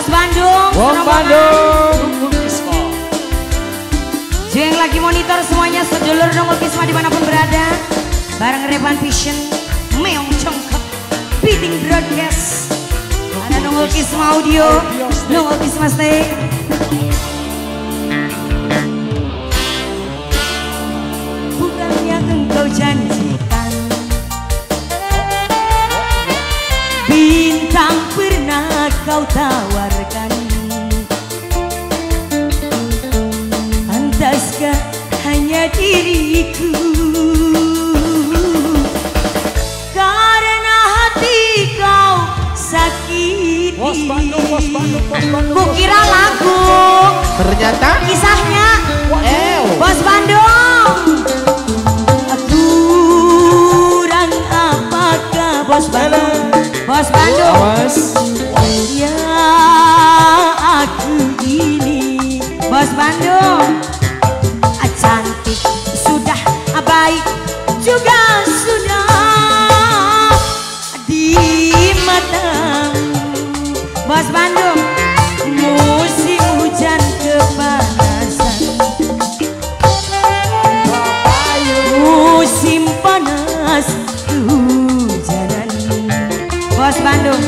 Bos Bandung. Wong Bandung. Yang lagi monitor semuanya sedulur Nungul Kisma dimanapun berada. Bareng Revan Vision, Meong Congkep, Bidding Broadcast. Ada Nungul Kisma Audio, Nungul Kisma Stay. Bukannya engkau janjikan bintang pernah kau tawarkan, antaskah hanya diriku karena hati kau sakiti. Bos Bandung, Bos Bandung, Bos Bandung. Kukira lagu, Ternyata kisahnya Bos Bandung. Kurang apakah Bos Bandung? Bos Bandung. Awas. Ya aku ini Bos Bandung. Cantik sudah, baik juga sudah di matamu Bos Bandung. Musim hujan kepanasan, musim panas kehujanan Bos Bandung.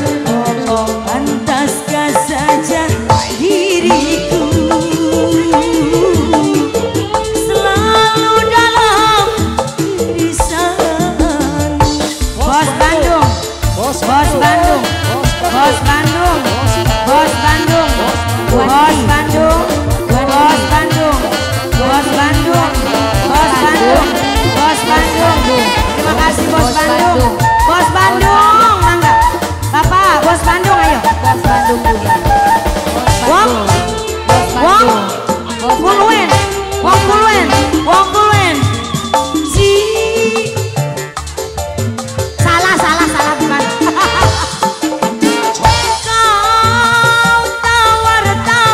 Pantaskah saja diriku selalu dalam irisan. Bos Bandung, Bos Bandung, Bos Bandung, Bos Bandung, Bos Bandung, Bos Bandung, Bos Bandung, Bos Bandung, Bos Bandung. Terima kasih Bos Bandung, Bos Bandung, mangga. Bapak, Bos Bandung ayo. Bos Bandung juga. Wong, Wong, Wong Kuluen, Wong Kuluen, Wong Kuluen. Salah bukan. Kau tawar-tawar,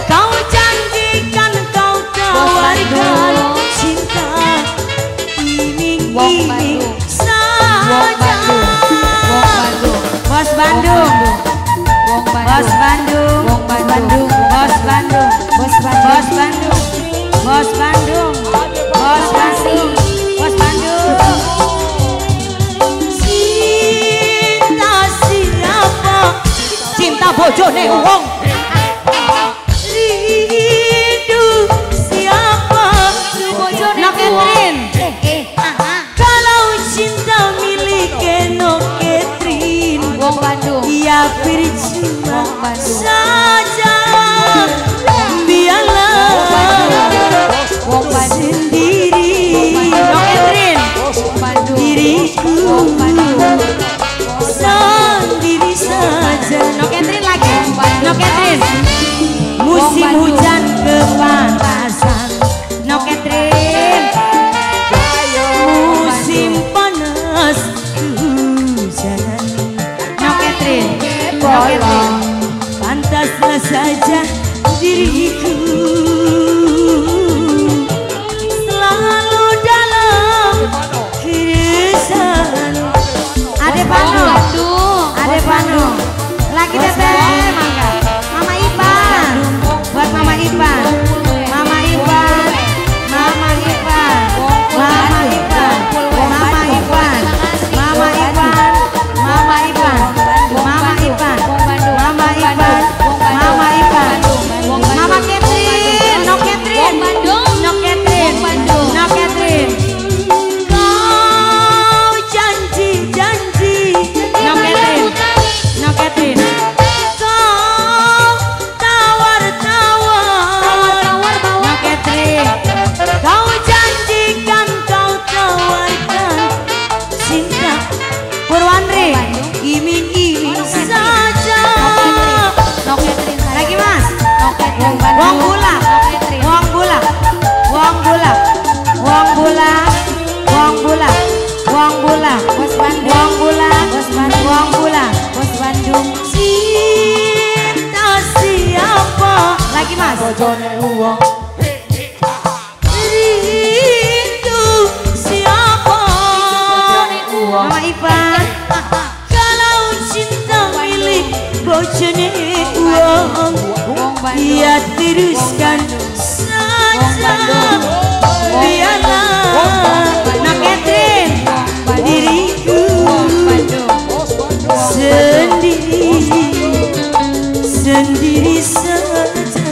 kau janjikan, kau tawarkan cinta iming-iming saja. Bos Bandung, Bos Bandung, Bos Bandung, Bos Bandung, Bos Bandung, Bos Bandung, Bos Bandung, Bos Bandung. Cinta siapa? Cinta bojone wong. Rindu siapa? Bojone Catherine. Kalau cinta milik Eno Catherine, Wong Bandung. ia percuma saja. Biarlah Wong Bandung. sendiri No Catherine, diriku sendiri saja. No Catherine lagi, No Catherine. Musim hujan kepanasan, No Catherine. Musim panas kehujanan, No Catherine, No Catherine. Pantaslah saja diriku selalu dalam keresahan. Ade Panu, Ade Panu, lagi teteh mangga. Mama Ipan, buat Mama Ipan, Mama Ipan, Mama Ipan, Mama Ipan, Mama Ipan, Mama Ipan, Mama Ipan, Mama Ipan, Mama Ipan, Mama Ipan, Mama Catherine, No Catherine, No Catherine, No Catherine. Kau janji, No Catherine, No Catherine. Kau tawar-tawar, No Catherine. Kau janjikan, kau tawarkan cinta. Purwandri, iming-iming saja. No Catherine. Lagi Mas. No Catherine. Wong Bula, Wong Bula, Wong Bula, Wong Bula, Wong Bula, Wong Bula, Bos Bandung. Wong Bula, Bos Bandung. Wong Bula. Bos Bandung. Cinta siapa? Lagi Mas. Bojone uang. Rindu siapa? Mama Ipan. Kalau cinta teruskan saja. Biarlah nak Catherine diriku sendiri saja.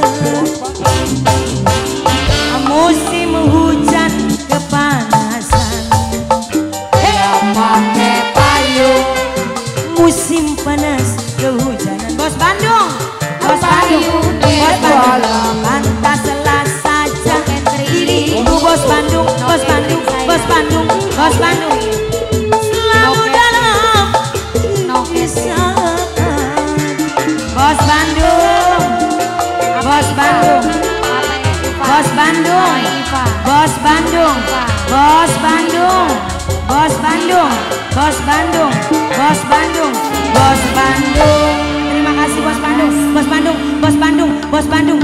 Musim hujan kepanasan, pakai payung. Musim panas kehujanan. Bos Bandung, Bos Bandung, Bos Bandung. Pantaslah saja diriku Bos Bandung, Bos Bandung, Bos Bandung, Bos Bandung. Selalu dalam kisah. Bos Bandung, Bos Bandung, Bos Bandung, Bos Bandung, Bos Bandung, Bos Bandung, Bos Bandung, Bos Bandung, Bos Bandung. Terima kasih Bos Bandung, Bos Bandung, Bos Bandung, Bos Bandung.